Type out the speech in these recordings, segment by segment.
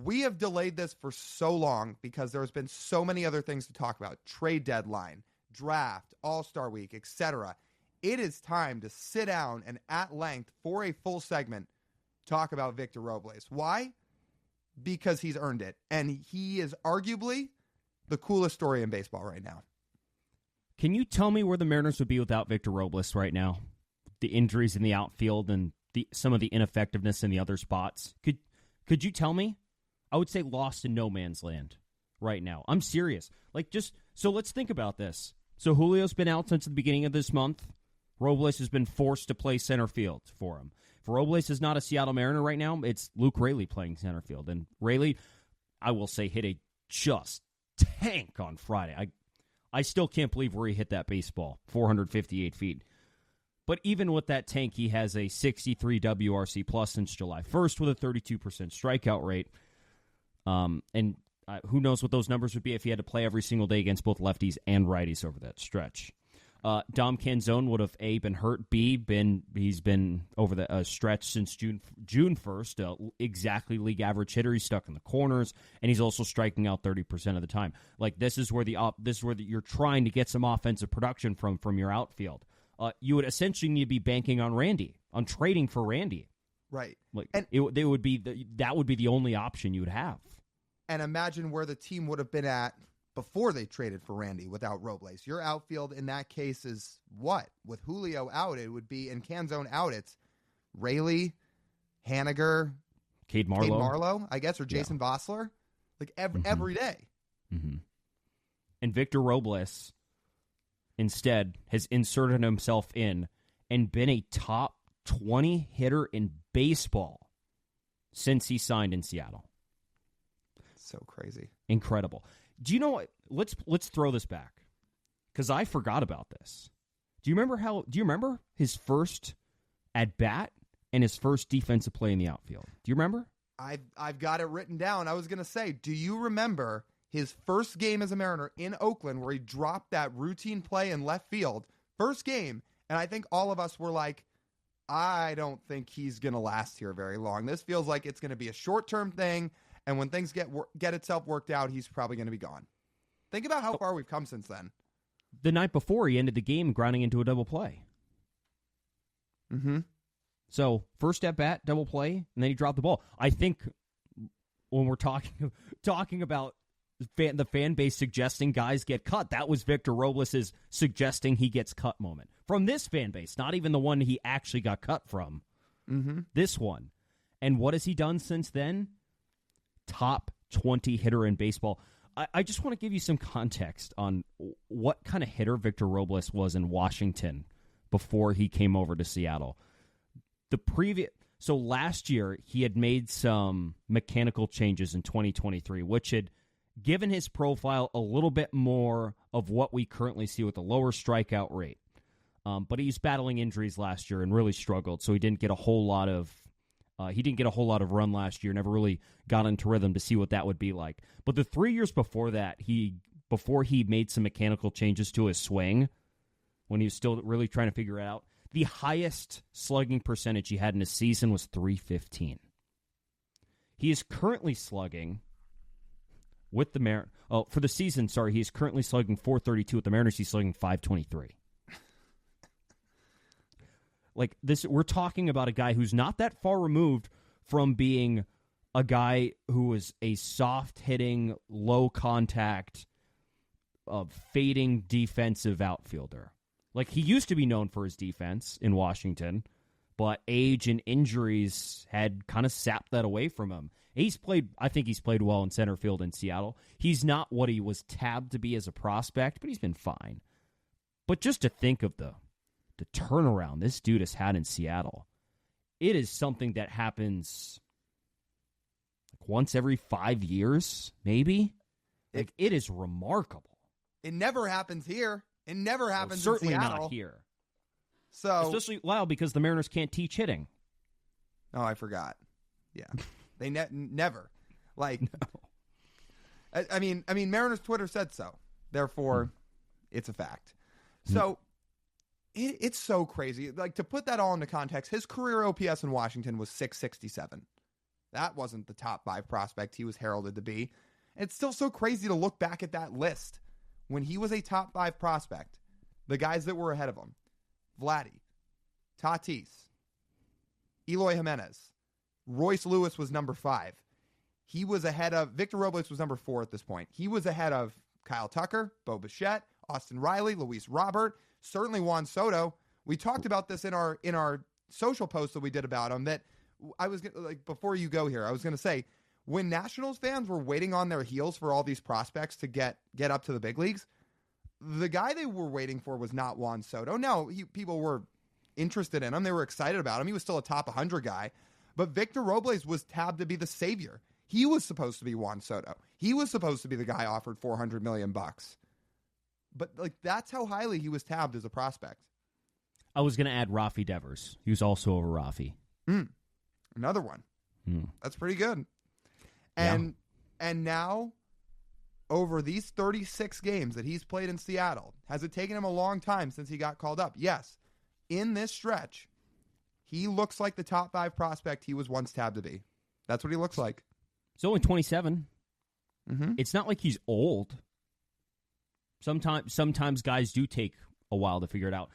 We have delayed this for so long because there's been so many other things to talk about. Trade deadline, draft, All-Star Week, etc. It is time to sit down and at length for a full segment talk about Victor Robles. Why? Because he's earned it. And he is arguably the coolest story in baseball right now. Can you tell me where the Mariners would be without Victor Robles right now? The injuries in the outfield and some of the ineffectiveness in the other spots. Could you tell me? I would say lost in no man's land right now. I'm serious. So let's think about this. So Julio's been out since the beginning of this month. Robles has been forced to play center field for him. If Robles is not a Seattle Mariner right now, it's Luke Raley playing center field. And Raley, I will say, hit a just tank on Friday. I still can't believe where he hit that baseball, 458 feet. But even with that tank, he has a 63 WRC plus since July 1st with a 32% strikeout rate. And who knows what those numbers would be if he had to play every single day against both lefties and righties over that stretch. Dom Canzone would have A, been hurt, B, he's been over the stretch since June 1st, exactly league average hitter. He's stuck in the corners, and he's also striking out 30% of the time. This is where you're trying to get some offensive production from your outfield. You would essentially need to be banking on Randy, on trading for Randy. Right. That would be the only option you would have. And imagine where the team would have been at before they traded for Randy without Robles. Your outfield in that case is what? With Julio out, it would be, and Canzone out, it's Raley, Haniger, Cade Marlowe, I guess, or Jason Vossler. Every day. Mm-hmm. And Victor Robles instead has inserted himself in and been a top 20 hitter in baseball since he signed in Seattle. So crazy. Incredible. Do you know what? Let's throw this back because I forgot about this. Do you remember his first at bat and his first defensive play in the outfield? Do you remember? I've got it written down. I was going to say, do you remember his first game as a Mariner in Oakland where he dropped that routine play in left field? First game, and I think all of us were like, I don't think he's going to last here very long. This feels like it's going to be a short-term thing. And when things get itself worked out, he's probably going to be gone. Think about how far we've come since then. The night before, he ended the game grounding into a double play. Mm-hmm. So, first at bat, double play, and then he dropped the ball. I think when we're talking about the fan base suggesting guys get cut, that was Victor Robles' suggesting he gets cut moment. From this fan base, not even the one he actually got cut from. Mm-hmm. This one. And what has he done since then? Top 20 hitter in baseball. I just want to give you some context on what kind of hitter Victor Robles was in Washington before he came over to Seattle. So last year, he had made some mechanical changes in 2023, which had given his profile a little bit more of what we currently see with a lower strikeout rate. But he's battling injuries last year and really struggled, so he didn't get a whole lot of run last year, never really got into rhythm to see what that would be like. But the 3 years before that, before he made some mechanical changes to his swing, when he was still really trying to figure it out, the highest slugging percentage he had in a season was .315. He is currently slugging with the Mariners. Oh, for the season, sorry, he is currently slugging .432 with the Mariners. He's slugging .523. Like this, we're talking about a guy who's not that far removed from being a guy who was a soft-hitting, low-contact, fading defensive outfielder. Like, he used to be known for his defense in Washington, but age and injuries had kind of sapped that away from him. I think he's played well in center field in Seattle. He's not what he was tabbed to be as a prospect, but he's been fine. But just to think of the turnaround this dude has had in Seattle, it is something that happens like once every 5 years, maybe. Like, it is remarkable. It never happens here. It never happens certainly in Seattle. Not here. So, especially because the Mariners can't teach hitting. Oh, I forgot. Yeah, they never. Like, no. I mean, Mariners Twitter said so. Therefore, it's a fact. So. It's so crazy. Like, to put that all into context, his career OPS in Washington was .667. That wasn't the top 5 prospect he was heralded to be. And it's still so crazy to look back at that list. When he was a top 5 prospect, the guys that were ahead of him, Vladdy, Tatis, Eloy Jimenez, Royce Lewis was number 5. He was ahead of, Victor Robles was number 4 at this point. He was ahead of Kyle Tucker, Bo Bichette, Austin Riley, Luis Robert, certainly Juan Soto. We talked about this in our social post that we did about him, that I was like, before you go here, I was going to say, when Nationals fans were waiting on their heels for all these prospects to get up to the big leagues, the guy they were waiting for was not Juan Soto. No, people were interested in him. They were excited about him. He was still a top 100 guy. But Victor Robles was tabbed to be the savior. He was supposed to be Juan Soto. He was supposed to be the guy offered $400 million. But like, that's how highly he was tabbed as a prospect. I was going to add Rafi Devers. He was also over Rafi. Another one. That's pretty good. And now, over these 36 games that he's played in Seattle, has it taken him a long time since he got called up? Yes. In this stretch, he looks like the top 5 prospect he was once tabbed to be. That's what he looks like. He's only 27. It's not like he's old. Sometimes guys do take a while to figure it out.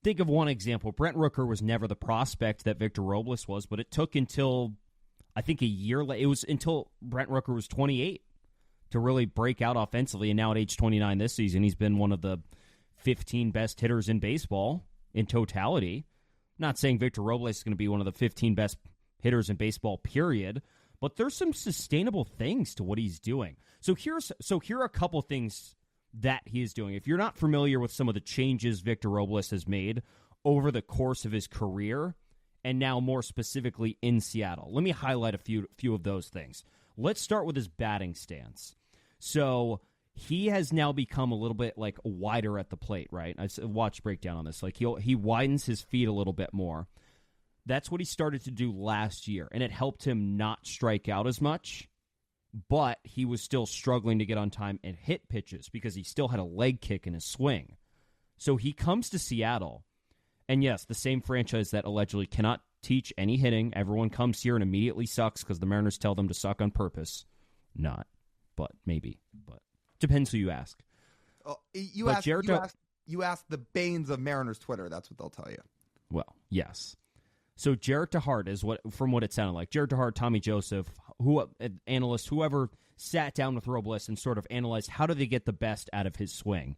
Think of one example. Brent Rooker was never the prospect that Victor Robles was, but it took until, I think, a year. It was until Brent Rooker was 28 to really break out offensively, and now at age 29 this season, he's been one of the 15 best hitters in baseball in totality. Not saying Victor Robles is going to be one of the 15 best hitters in baseball, period, but there's some sustainable things to what he's doing. So here are a couple things that he is doing. If you're not familiar with some of the changes Victor Robles has made over the course of his career, and now more specifically in Seattle, let me highlight a few of those things. Let's start with his batting stance. So he has now become a little bit like wider at the plate, right? I watched breakdown on this. Like he widens his feet a little bit more. That's what he started to do last year, and it helped him not strike out as much, but he was still struggling to get on time and hit pitches because he still had a leg kick in his swing. So he comes to Seattle, and yes, the same franchise that allegedly cannot teach any hitting. Everyone comes here and immediately sucks because the Mariners tell them to suck on purpose. Not, but maybe. But depends who you ask. You ask the Banes of Mariners Twitter. That's what they'll tell you. Well, yes. So Jarrett DeHart is from what it sounded like. Jarrett DeHart, Tommy Joseph, analyst, whoever sat down with Robles and sort of analyzed how do they get the best out of his swing.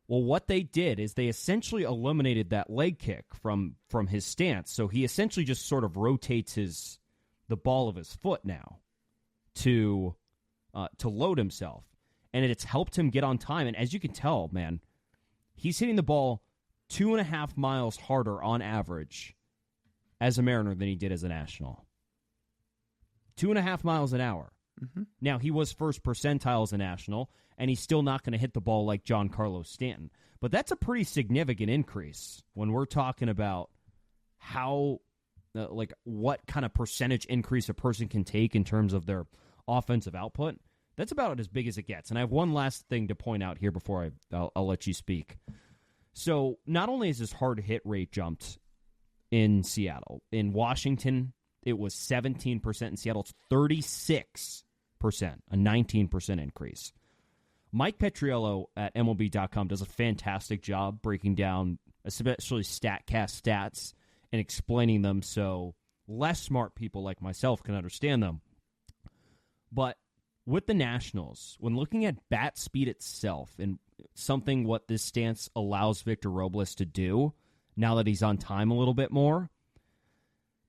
Well, what they did is they essentially eliminated that leg kick from his stance. So he essentially just sort of rotates the ball of his foot now to load himself. And it's helped him get on time. And as you can tell, man, he's hitting the ball 2.5 miles harder on average as a Mariner than he did as a National. 2.5 miles an hour. Now, he was first percentile as a National, and he's still not going to hit the ball like Giancarlo Stanton. But that's a pretty significant increase when we're talking about how, what kind of percentage increase a person can take in terms of their offensive output. That's about as big as it gets. And I have one last thing to point out here before I'll let you speak. So not only is his hard hit rate jumped in Seattle, in Washington, it was 17%. In Seattle, it's 36%, a 19% increase. Mike Petriello at MLB.com does a fantastic job breaking down, especially StatCast stats, and explaining them so less smart people like myself can understand them. But with the Nationals, when looking at bat speed itself and something what this stance allows Victor Robles to do, now that he's on time a little bit more,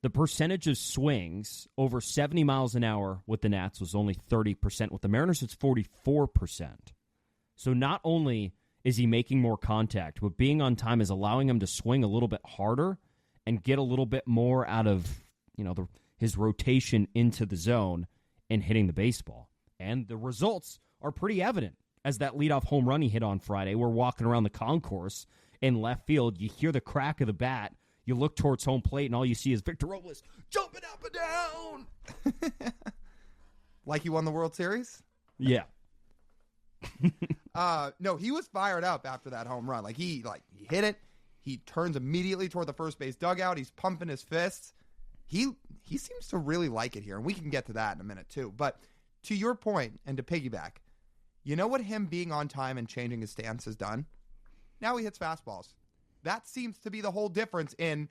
the percentage of swings over 70 miles an hour with the Nats was only 30%. With the Mariners, it's 44%. So not only is he making more contact, but being on time is allowing him to swing a little bit harder and get a little bit more out of his rotation into the zone and hitting the baseball. And the results are pretty evident. As that leadoff home run he hit on Friday, we're walking around the concourse in left field. You hear the crack of the bat. You look towards home plate, and all you see is Victor Robles jumping up and down. Like he won the World Series? Yeah. No, he was fired up after that home run. He hit it. He turns immediately toward the first base dugout. He's pumping his fists. he seems to really like it here, and we can get to that in a minute too. But to your point, and to piggyback, you know what him being on time and changing his stance has done? Now he hits fastballs. That seems to be the whole difference in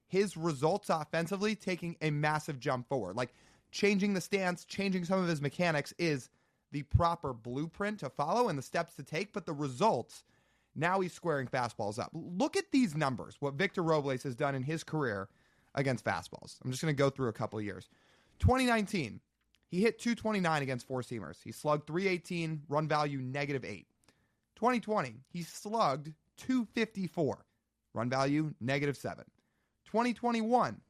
his results offensively, taking a massive jump forward. Like, changing the stance, changing some of his mechanics is the proper blueprint to follow and the steps to take, but the results, now he's squaring fastballs up. Look at these numbers, what Victor Robles has done in his career against fastballs. I'm just going to go through a couple of years. 2019, he hit 229 against four-seamers. He slugged 318, run value -8. 2020, he slugged 254, run value -7. 2021,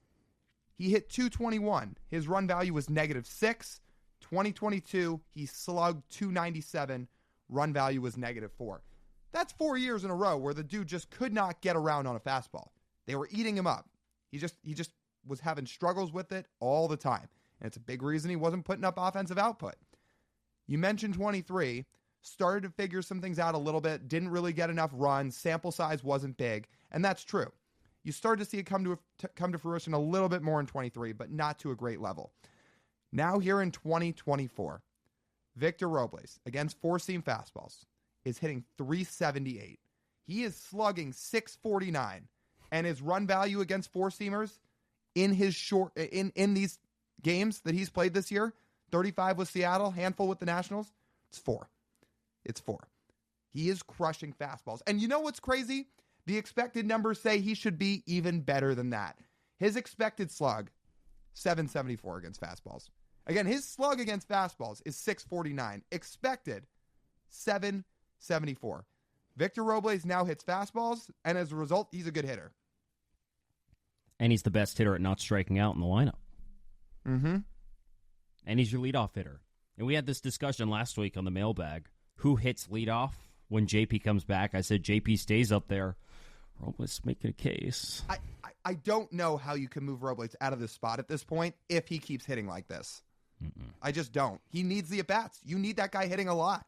he hit 221. His run value was -6. 2022, he slugged 297. Run value was -4. That's 4 years in a row where the dude just could not get around on a fastball. They were eating him up. He just was having struggles with it all the time. And it's a big reason he wasn't putting up offensive output. You mentioned 23, started to figure some things out a little bit, didn't really get enough runs, sample size wasn't big, and that's true. You started to see it come to fruition a little bit more in 23, but not to a great level. Now here in 2024, Victor Robles, against four-seam fastballs, is hitting 378. He is slugging 649, and his run value against four-seamers in these games that he's played this year, 35 with Seattle, handful with the Nationals, it's 4. It's 4. He is crushing fastballs. And you know what's crazy? The expected numbers say he should be even better than that. His expected slug, 774 against fastballs. Again, his slug against fastballs is 649. Expected, 774. Victor Robles now hits fastballs, and as a result, he's a good hitter. And he's the best hitter at not striking out in the lineup. Mm-hmm. And he's your leadoff hitter. And we had this discussion last week on the mailbag. Who hits leadoff when JP comes back? I said JP stays up there. Robles making a case. I don't know how you can move Robles out of this spot at this point if he keeps hitting like this. Mm-mm. I just don't. He needs the at-bats. You need that guy hitting a lot.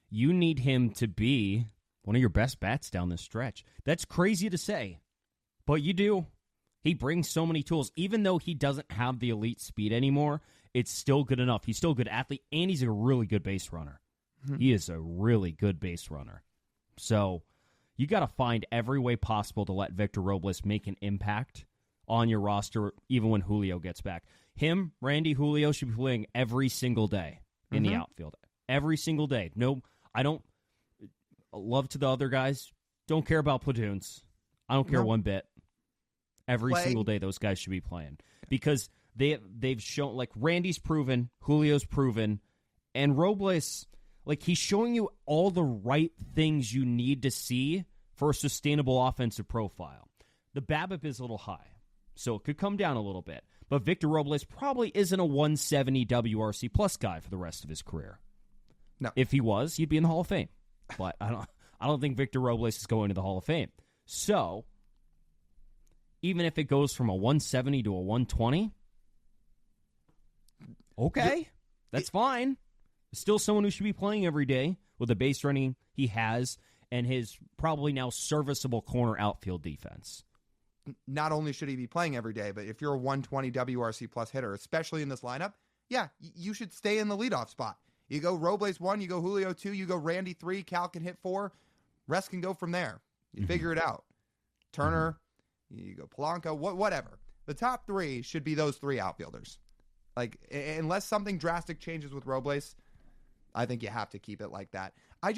You need him to be one of your best bats down this stretch. That's crazy to say, but you do. He brings so many tools. Even though he doesn't have the elite speed anymore, it's still good enough. He's still a good athlete, and he's a really good base runner. Mm-hmm. He is a really good base runner. So you got to find every way possible to let Victor Robles make an impact on your roster, even when Julio gets back. Him, Randy, Julio should be playing every single day in the outfield. Every single day. No, I don't love to the other guys. Don't care about platoons. I don't care one bit. Every single day those guys should be playing. Because they've shown, like, Randy's proven, Julio's proven, and Robles, like, he's showing you all the right things you need to see for a sustainable offensive profile. The BABIP is a little high, so it could come down a little bit. But Victor Robles probably isn't a 170 WRC plus guy for the rest of his career. No. If he was, he'd be in the Hall of Fame. But I don't think Victor Robles is going to the Hall of Fame. So, even if it goes from a 170 to a 120, okay, that's fine. Still someone who should be playing every day with the base running he has and his probably now serviceable corner outfield defense. Not only should he be playing every day, but if you're a 120 WRC plus hitter, especially in this lineup, yeah, you should stay in the leadoff spot. You go Robles 1, you go Julio 2, you go Randy 3, Cal can hit 4, rest can go from there. You figure it out. Turner, you go Polanco, whatever. The top 3 should be those 3 outfielders. Like, unless something drastic changes with Robles, I think you have to keep it like that. I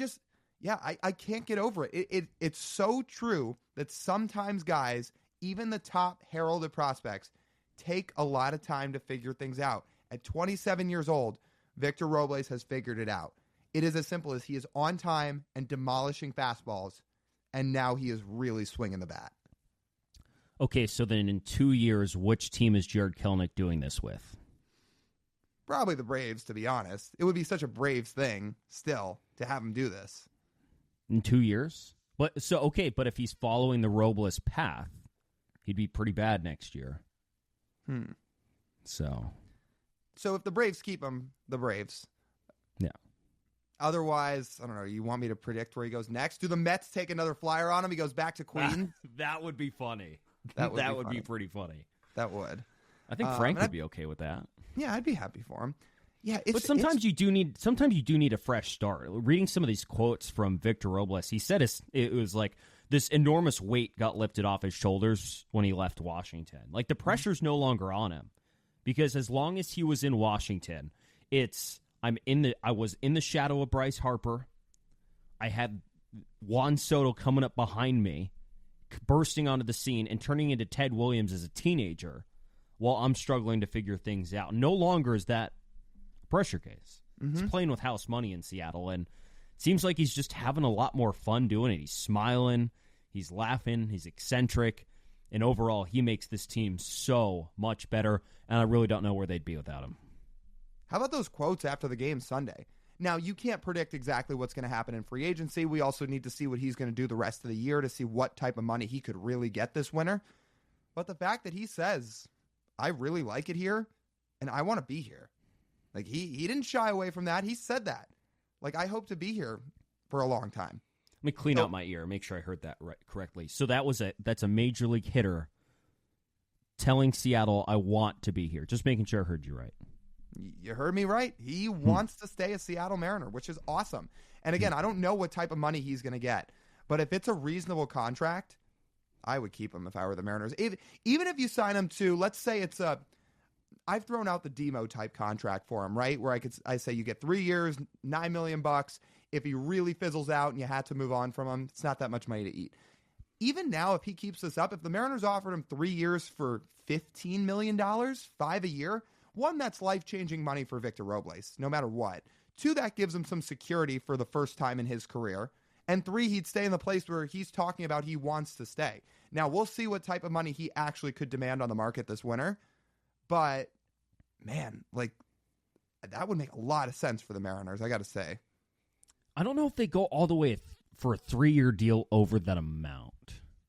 can't get over it. It's so true that sometimes guys, even the top heralded prospects, take a lot of time to figure things out. At 27 years old, Victor Robles has figured it out. It is as simple as he is on time and demolishing fastballs, and now he is really swinging the bat. Okay, so then in 2 years, which team is Jared Kelenic doing this with? Probably the Braves, to be honest. It would be such a Braves thing still to have him do this. In 2 years? But if he's following the Robles path, he'd be pretty bad next year. So if the Braves keep him, the Braves. Yeah. Otherwise, I don't know. You want me to predict where he goes next? Do the Mets take another flyer on him? He goes back to Queens? That would be funny. That would be pretty funny. That would. I think Frank would be okay with that. Yeah, I'd be happy for him. Yeah, but sometimes you do need a fresh start. Reading some of these quotes from Victor Robles, he said it was like this enormous weight got lifted off his shoulders when he left Washington. Like the pressure's no longer on him because as long as he was in Washington, I was in the shadow of Bryce Harper. I had Juan Soto coming up behind me, bursting onto the scene and turning into Ted Williams as a teenager while I'm struggling to figure things out. No longer is that pressure case. He's playing with house money in Seattle, and it seems like he's just having a lot more fun doing it. He's smiling, he's laughing, he's eccentric, and overall, he makes this team so much better, and I really don't know where they'd be without him. How about those quotes after the game Sunday? Now, you can't predict exactly what's going to happen in free agency. We also need to see what he's going to do the rest of the year to see what type of money he could really get this winter. But the fact that he says, I really like it here, and I want to be here. Like, he didn't shy away from that. He said that. Like, I hope to be here for a long time. Let me clean out my ear, make sure I heard that correctly. So that's a major league hitter telling Seattle, I want to be here. Just making sure I heard you right. You heard me right. He wants to stay a Seattle Mariner, which is awesome. And again, I don't know what type of money he's going to get. But if it's a reasonable contract, I would keep him if I were the Mariners. Even if you sign him to, let's say it's I've thrown out the Demo type contract for him, right? Where I say you get 3 years, $9 million. If he really fizzles out and you had to move on from him, it's not that much money to eat. Even now, if he keeps this up, if the Mariners offered him 3 years for $15 million, $5 a year, one, that's life-changing money for Victor Robles, no matter what. Two, that gives him some security for the first time in his career. And three, he'd stay in the place where he's talking about he wants to stay. Now, we'll see what type of money he actually could demand on the market this winter. But, man, like, that would make a lot of sense for the Mariners, I got to say. I don't know if they go all the way for a 3-year deal over that amount.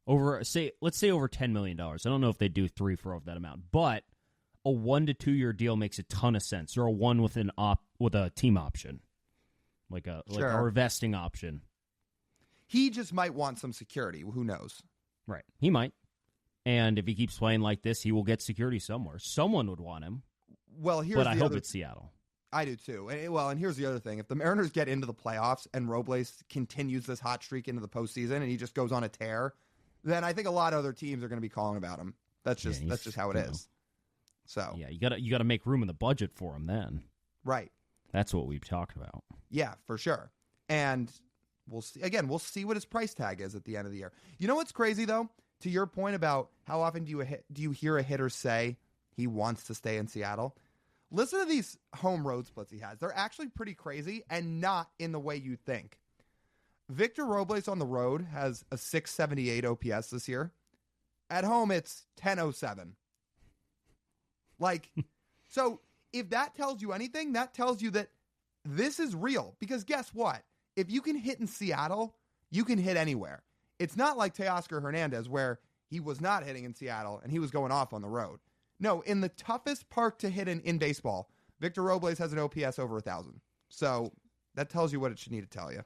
Let's say over $10 million. I don't know if they do 3 for over that amount. But a 1 to 2 year deal makes a ton of sense. Or a one with with a team option. Like a vesting option. He just might want some security. Who knows? Right. He might. And if he keeps playing like this, he will get security somewhere. Someone would want him. Well, but I hope it's Seattle. I do too. And here's the other thing. If the Mariners get into the playoffs and Robles continues this hot streak into the postseason and he just goes on a tear, then I think a lot of other teams are going to be calling about him. That's just how it is. So yeah, you got to make room in the budget for him then. Right. That's what we've talked about. Yeah, for sure. And we'll see what his price tag is at the end of the year. You know what's crazy though? To your point about how often do you hear a hitter say he wants to stay in Seattle? Listen to these home road splits he has. They're actually pretty crazy and not in the way you think. Victor Robles on the road has a 678 OPS this year. At home, it's 1007. Like, so if that tells you anything, that tells you that this is real. Because guess what? If you can hit in Seattle, you can hit anywhere. It's not like Teoscar Hernandez where he was not hitting in Seattle and he was going off on the road. No, in the toughest park to hit in baseball, Victor Robles has an OPS over 1,000. So that tells you what it should need to tell you.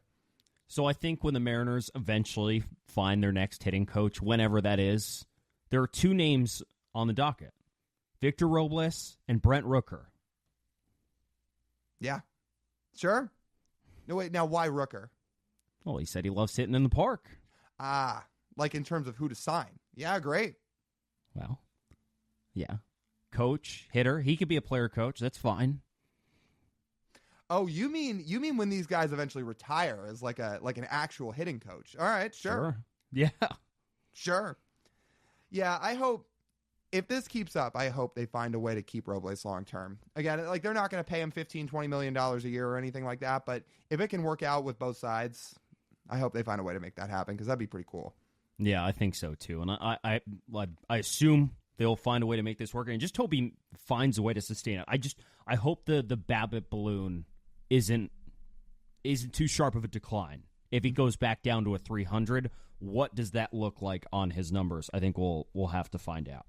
So I think when the Mariners eventually find their next hitting coach, whenever that is, there are 2 names on the docket. Victor Robles and Brent Rooker. Yeah. Sure. No, wait, now why Rooker? Well, he said he loves hitting in the park. Like in terms of who to sign. Yeah, great. Well, yeah. Coach, hitter, he could be a player coach. That's fine. Oh, you mean when these guys eventually retire as like an actual hitting coach? All right, sure. Yeah. Sure. Yeah, I hope if this keeps up, I hope they find a way to keep Robles long term. Again, like they're not going to pay him $15-20 million a year or anything like that, but if it can work out with both sides, I hope they find a way to make that happen because that'd be pretty cool. Yeah, I think so too. And I assume they'll find a way to make this work, and just hope he finds a way to sustain it. I hope the BABIP balloon isn't too sharp of a decline. If he goes back down to a 300, what does that look like on his numbers? I think we'll have to find out.